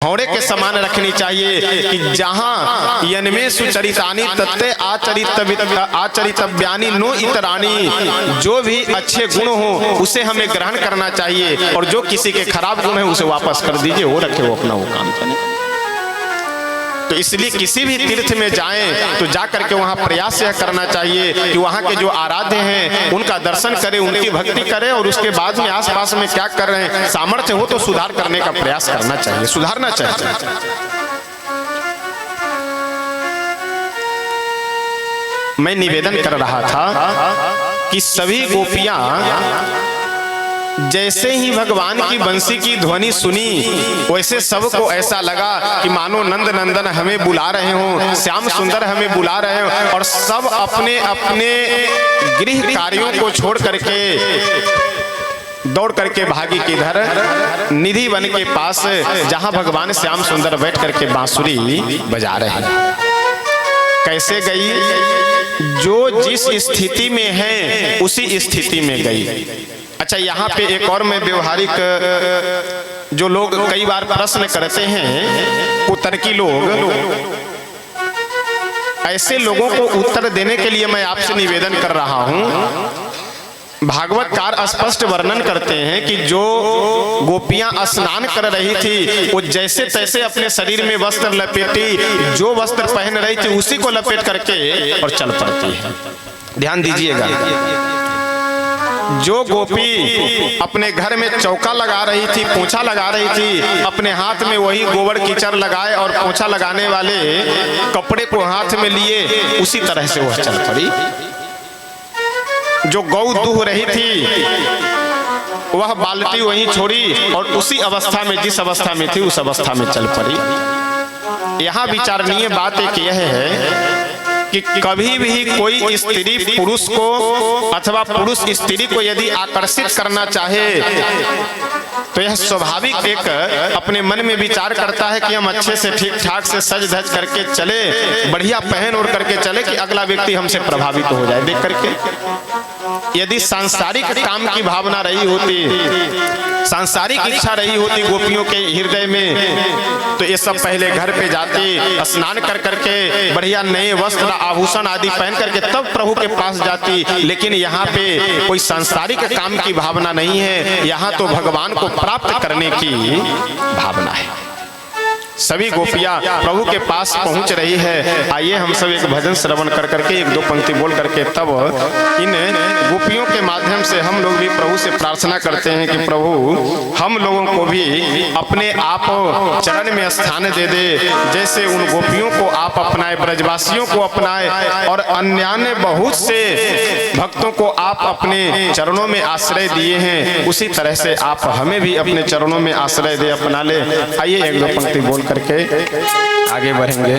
घोड़े के समान रखनी चाहिए कि जहाँ यन्मे सुचरितानि तत्ते आचरितव्यानि नो इतरानी, जो भी अच्छे गुण हो उसे हमें ग्रहण करना चाहिए और जो किसी के खराब गुण है उसे वापस कर दीजिए, वो रखे वो अपना वो काम करे। तो इसलिए किसी भी तीर्थ में जाएं तो जा करके वहाँ प्रयास यह करना चाहिए कि वहाँ के जो आराध्य हैं उनका दर्शन करें, उनकी भक्ति करें और उसके बाद में आसपास में क्या कर रहे हैं, सामर्थ्य हो तो सुधार करने का प्रयास करना चाहिए, सुधारना चाहिए। मैं निवेदन कर रहा था कि सभी गोपियां जैसे ही भगवान की बंसी की ध्वनि सुनी वैसे सबको ऐसा लगा कि मानो नंद नंदन हमें बुला रहे हों, श्याम सुंदर हमें बुला रहे हों, और सब अपने अपने गृह कार्यों को छोड़ करके दौड़ करके भागी किधर, निधि वन के पास जहां भगवान श्याम सुंदर बैठ करके बांसुरी बजा रहे हैं। कैसे गई? जो जिस स्थिति में है उसी स्थिति में गई। अच्छा, यहाँ पे एक और मैं व्यवहारिक, जो लोग कई बार प्रश्न करते हैं कुतर्की लोग, ऐसे लोगों को उत्तर देने के लिए मैं आपसे निवेदन कर रहा हूं। भागवतकार स्पष्ट वर्णन करते हैं कि जो गोपियां स्नान कर रही थी वो जैसे तैसे अपने शरीर में वस्त्र लपेटी, जो वस्त्र पहन रही थी उसी को लपेट करके और चल पड़ती है। ध्यान दीजिएगा, जो गोपी अपने घर में चौका लगा रही थी, पोंछा लगा रही थी, अपने हाथ में वही गोबर कीचड़ लगाए और पोंछा लगाने वाले कपड़े को हाथ में लिए, उसी तरह से वह चल पड़ी। जो गौ दूह रही थी वह बाल्टी वहीं छोड़ी और उसी अवस्था में, जिस अवस्था में थी उस अवस्था में चल पड़ी। यहाँ विचारणीय बात एक यह है कि कभी भी कोई स्त्री पुरुष को अथवा पुरुष स्त्री को यदि आकर्षित करना चाहे तो यह स्वाभाविक एक अपने मन में विचार करता है कि हम अच्छे से ठीक ठाक से सज धज करके चले, बढ़िया पहन ओढ़ करके चले कि अगला व्यक्ति हमसे प्रभावित हो जाए देख करके। यदि सांसारिक काम की भावना रही होती, सांसारिक इच्छा रही होती गोपियों के हृदय में, तो ये सब पहले घर पे जाती, स्नान कर करके बढ़िया नए वस्त्र आभूषण आदि पहन करके तब प्रभु के पास जाती। लेकिन यहाँ पे कोई सांसारिक काम की भावना नहीं है, यहाँ तो भगवान को प्राप्त करने की भावना है। सभी गोपियां प्रभु के पास पहुंच रही है। आइए हम सब एक भजन श्रवण कर करके एक दो पंक्ति बोल करके तब इन गोपियों के माध्यम से हम लोग भी प्रभु से प्रार्थना करते हैं कि प्रभु हम लोगों को भी अपने आप चरण में स्थान दे दे, जैसे उन गोपियों को आप अपनाए, ब्रजवासियों को अपनाए और अन्य बहुत से भक्तों को आप अपने चरणों में आश्रय दिए हैं, उसी तरह से आप हमें भी अपने चरणों में आश्रय दे, अपना ले। आइए एक दो पंक्ति बोल करके आगे बढ़ेंगे।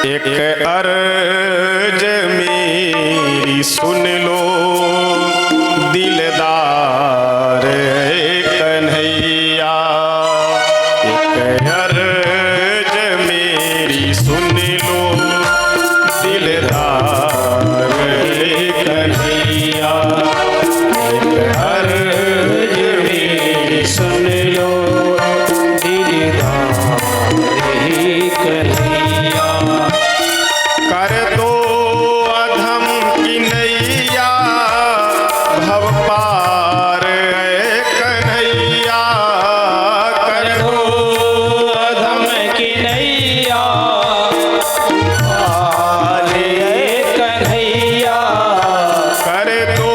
एक अर्ज मेरी सुन लो दिलदार कन्हैया, एक अर्ज मेरी सुन लो दिलदार कन्हैया, एक अर्ज मेरी सुन लो दिलदार कन्हैया, कर दो अधम की नैया भव पार कन्हैया, कर दो अधम की नैया पार कन्हैया, कर दो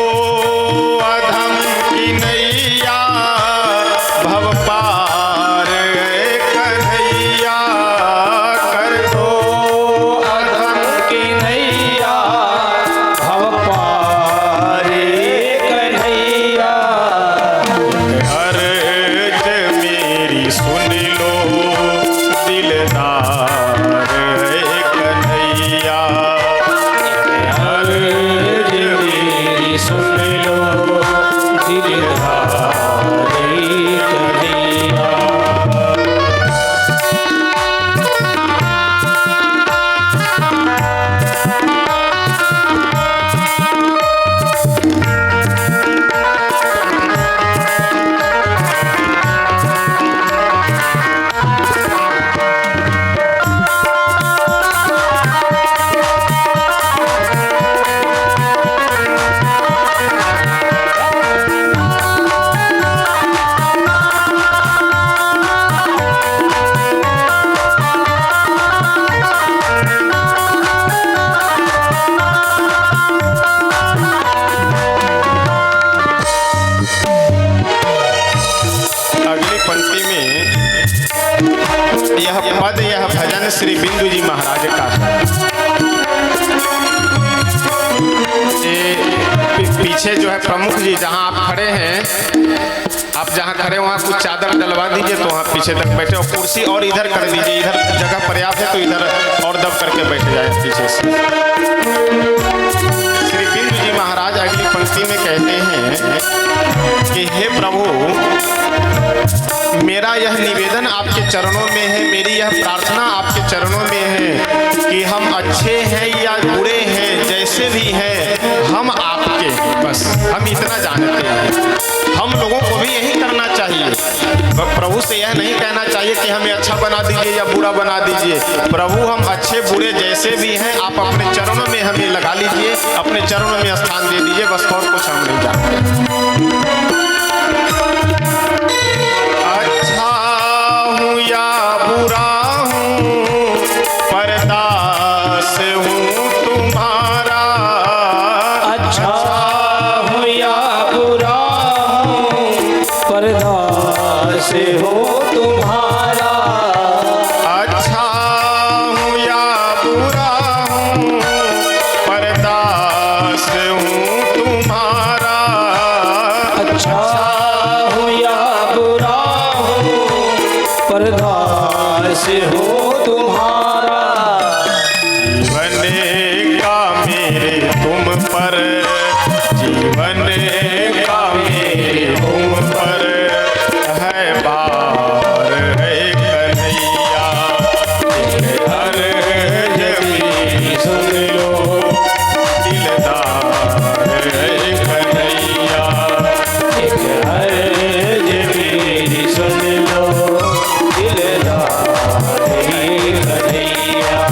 अधम की नैया भव पार कन्हैया, कर दो अधम की नैया भव पार कन्हैया, अर्ज मेरी सुन लो दिलदार कन्हैया, अर्ज मेरी सुन लो दिलदार कन्हैया। श्री बिंदु जी महाराज का पीछे जो है प्रमुख जी जहां आप खड़े हैं, आप जहां खड़े वहां कुछ चादर डलवा दीजिए तो वहां पीछे तक बैठे, और कुर्सी और इधर कर दीजिए, इधर जगह पर्याप्त है तो इधर और दब करके बैठ जाए पीछे से। श्री बिंदु जी महाराज अगली पंक्ति में कहते हैं कि हे प्रभु, मेरा यह निवेदन आपके चरणों में है, मेरी यह प्रार्थना आपके चरणों में है कि हम अच्छे हैं या बुरे हैं, जैसे भी हैं हम आपके, बस हम इतना जानते हैं। हम लोगों को भी यही करना चाहिए, प्रभु से यह नहीं कहना चाहिए कि हमें अच्छा बना दीजिए या बुरा बना दीजिए। प्रभु हम अच्छे बुरे जैसे भी हैं आप अपने चरणों में हमें लगा लीजिए, अपने चरणों में स्थान दे दीजिए, बस और कुछ हम नहीं जानते। अच्छा हूँ या बुरा हूँ, परदास हूँ तुम्हारा। अच्छा हूँ या बुरा हूँ, परदास हूँ तुम्हारा। अच्छा हूँ या बुरा हूँ, परदास हूँ तुम्हारा। अच्छा हूँ या बुरा हूँ, परदास हूँ तुम्हारा। जीवन का मेरे तुम पर, जीवन का मेरे तुम पर है बार है कन्हैया। हर जमी सुन लो दिलदार है कन्हैया। एक अर्ज मेरी सुन लो, दिलदार है कन्हैया।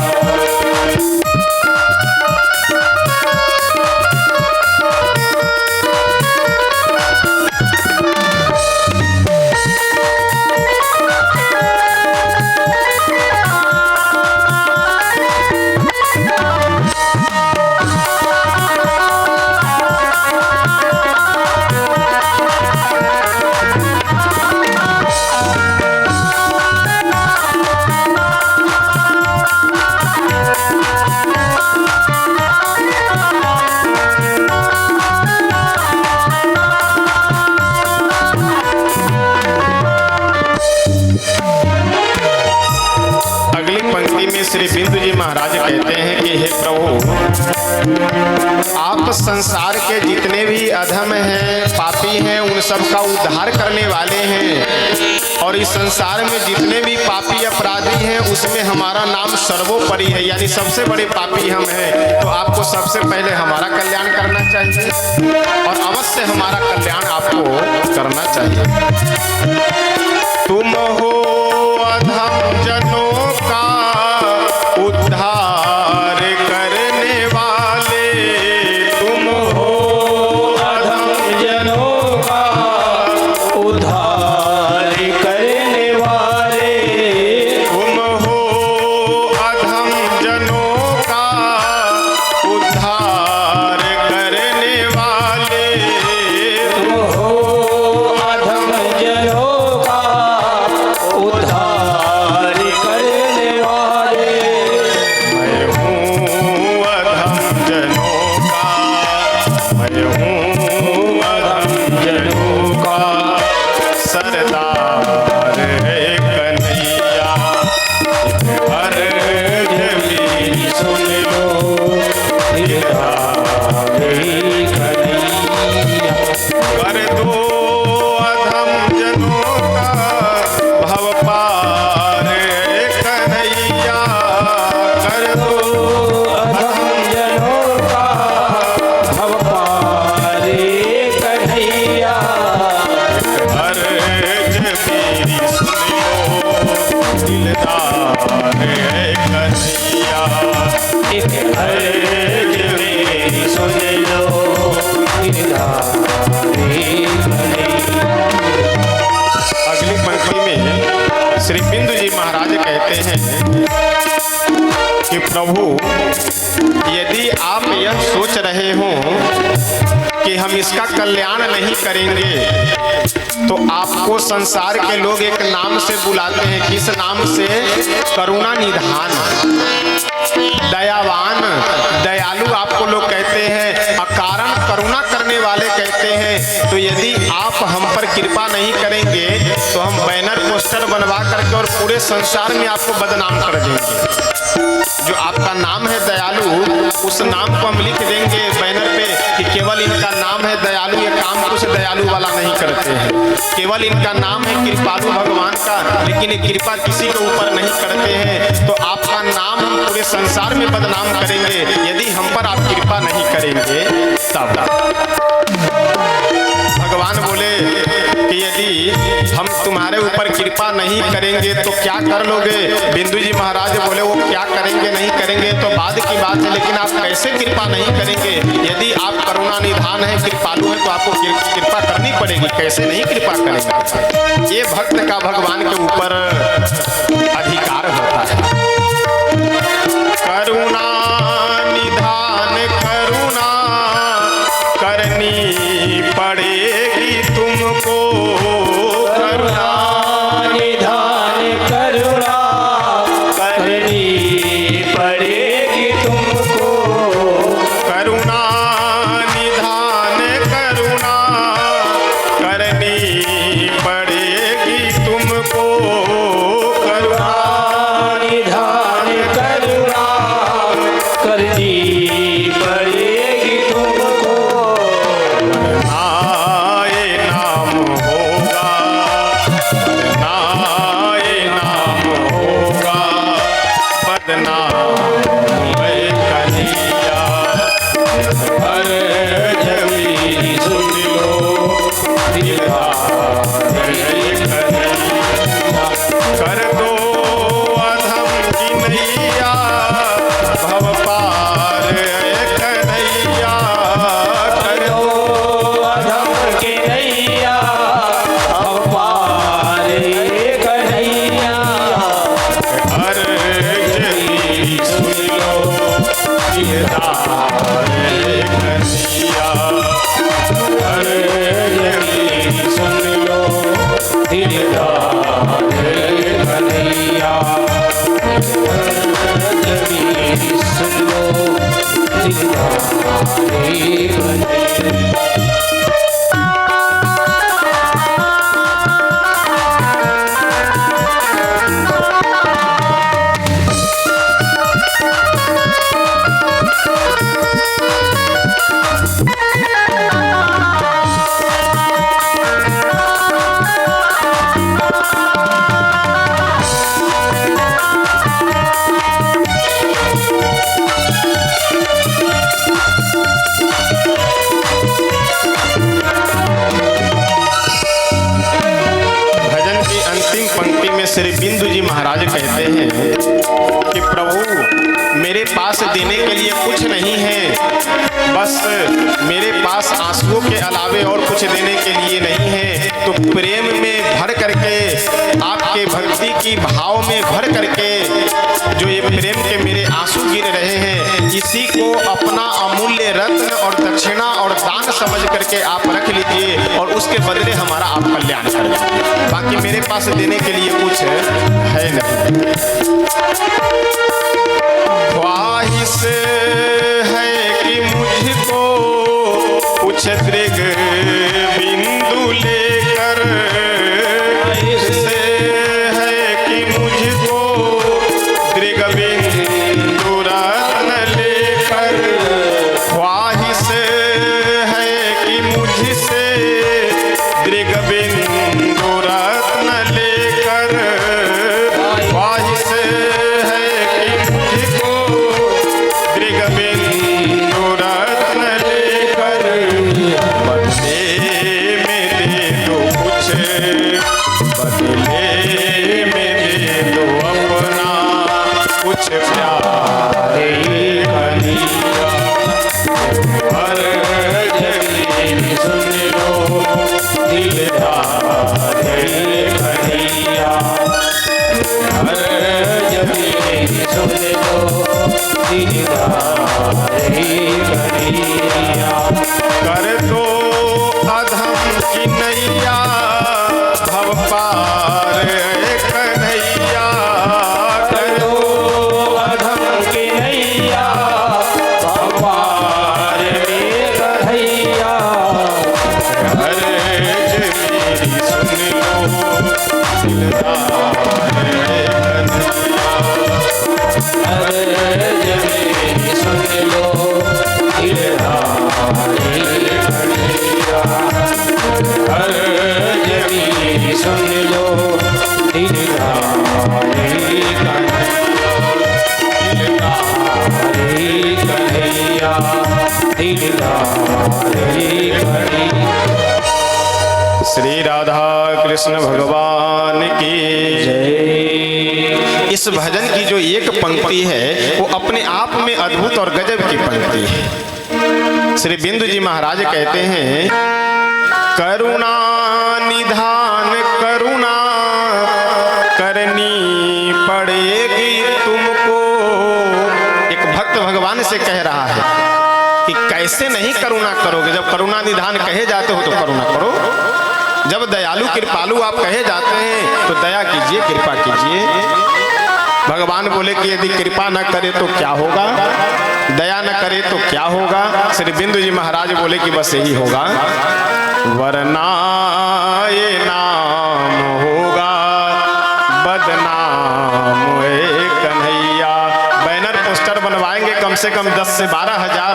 अगली पंक्ति में श्री बिंदु जी महाराज कहते हैं कि हे प्रभु, आप संसार के जितने भी अधम हैं, पापी हैं, उन सब का उद्धार करने वाले हैं, और इस संसार में जितने भी पापी अपराधी हैं उसमें हमारा नाम सर्वोपरि है, यानी सबसे बड़े पापी हम हैं। तो आपको सबसे पहले हमारा कल्याण करना चाहिए और अवश्य हमारा कल्याण आपको करना चाहिए। तुम हो अधम जनों का उद्धार करने वाले, तुम हो अधम जनों का उद्धार करने वाले। तुम हो अधम जनों का उद्धार करने वाले। तुम हो अधम जनों का उद्धार करने वाले। मैं हूँ अधम जनों का, मैं हूँ अधम जनों का सरदार है कन्हैया। हर जमी सुन लो दिलदार है कन्हैया। कर दो अधम जनों का भव पार है कन्हैया। कर दो अधम जनों का भव पार कन्हैया। हर जमी सुन लो दिलदार है कन्हैया। एक अर्ज मेरी सुन लो, दिलदार है कन्हैया। अगली पंक्ति में श्री बिंदु जी महाराज कहते हैं कि प्रभु, यदि आप यह सोच रहे हो कि हम इसका कल्याण नहीं करेंगे तो आपको संसार के लोग एक नाम से बुलाते हैं। किस नाम से? करुणा निधान, दयावान, दयालु आपको लोग कहते हैं, अकारण करुणा करने वाले कहते हैं। तो यदि आप हम पर कृपा नहीं करेंगे तो हम बैनर पोस्टर बनवा करके और पूरे संसार में आपको बदनाम कर देंगे। जो आपका नाम है दयालु, उस नाम को हम लिख देंगे बैनर पे कि केवल इनका नाम है दयालु, ये काम कुछ दयालु वाला नहीं करते हैं। केवल इनका नाम है कृपालु भगवान का, लेकिन ये कृपा किसी के ऊपर नहीं करते हैं। तो आपका नाम हम पूरे संसार में बदनाम करेंगे यदि हम पर आप कृपा नहीं करेंगे तब। भगवान बोले कि यदि हम तुम्हारे ऊपर कृपा नहीं करेंगे तो क्या कर लोगे? बिंदु जी महाराज बोले वो क्या करेंगे नहीं करेंगे तो बाद की बात है, लेकिन आप कैसे कृपा नहीं करेंगे? यदि आप करुणा निधान है, कृपालु है, तो आपको कृपा करनी पड़ेगी। कैसे नहीं कृपा करेंगे? ये भक्त का भगवान के ऊपर अधिकार होता है। करुणा निधान करुणा करनी पड़ेगी तुमको, करुणा निधान करुणा करनी पड़ेगी तुमको, करुणा निधान करुणा करनी पड़ेगी तुमको, करुणा निधान करुणा करनी पड़ेगी तुमको। नाए नाम होगा, नाए नाम होगा, बदनाम मैं कन्हैया। हर जमी सुन लो दिलदार कन्हैया, कर दो अधम की नैया, भव पार कन्हैया। कर दो अधम के नैया अब पार कन्हैया। हर जमी सुन लो दिलदार कन्हैया, हर जमी सुन लो दिलदार कन्हैया, हर जमी सुन लो दिलदार कन्हैया। भजन की अंतिम पंक्ति में श्री बिंदु जी महाराज कहते हैं कि प्रभु मेरे पास देने के लिए कुछ नहीं है, बस मेरे पास आंसुओं के अलावे और कुछ देने के लिए नहीं है। तो प्रेम में भर करके, आपके भक्ति की भाव में भर करके जो ये प्रेम के मेरे आंसू गिर रहे हैं, इसी को अपना अमूल्य रत्न और दक्षिणा और दान समझ करके आप रख लीजिए और उसके बदले हमारा आप कल्याण कर दीजिए। बाकी मेरे पास देने के लिए कुछ है नहीं। ख्वाहिश है कि मुझको कुछ दृग बिंदु लेकर, से है कि मुझको दृग बिंदु रत्न लेकर, ख्वाहिश है कि मुझसे दृग बिंदु रत्न लेकर, ख्वाहिश है कि मुझको दृग बिंदु रत्न लेकर, बदले में दे दो कुछ, बदले में दे दो अपना कुछ प्यारे कन्हैया। हर जमी सुन लो दिलदार कन्हैया, हर जमी सुन लो दिलदार कन्हैया। कर दो पार कन्हैया करो अधम की नैया पार में कन्हैया अर्ज मेरी सुन लो दिलदार अर्ज मेरी सुन लो दिलदारी कन्हैया अर्ज मेरी सुन लो दिलदारी कन्हैया दिलदारी कन्हैया। श्री राधा कृष्ण भगवान की जय। इस भजन की जो एक पंक्ति है वो अपने आप में अद्भुत और गजब की पंक्ति है। श्री बिंदु जी महाराज कहते हैं करुणा निधान करुणा करनी पड़ेगी तुमको। एक भक्त भगवान से कह रहा है कि कैसे नहीं करुणा करोगे, जब करुणा निधान कहे जाते हो तो करुणा करो, जब दयालु कृपालु आप कहे जाते हैं तो दया कीजिए, कृपा कीजिए। भगवान बोले कि यदि कृपा न करे तो क्या होगा, दया न करे तो क्या होगा। श्री बिंदु जी महाराज बोले कि बस यही होगा, वरना ये नाम होगा बदनाम ए कन्हैया। बैनर पोस्टर बनवाएंगे कम से कम 10 से 12 हजार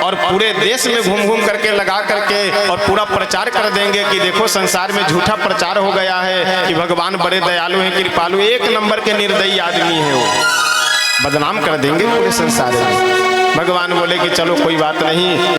और पूरे देश में घूम घूम करके लगा करके और पूरा प्रचार कर देंगे कि देखो संसार में झूठा प्रचार हो गया है कि भगवान बड़े दयालु हैं, कृपालु, एक नंबर के निर्दयी आदमी है वो। बदनाम कर देंगे पूरे संसार में। भगवान बोले कि चलो कोई बात नहीं,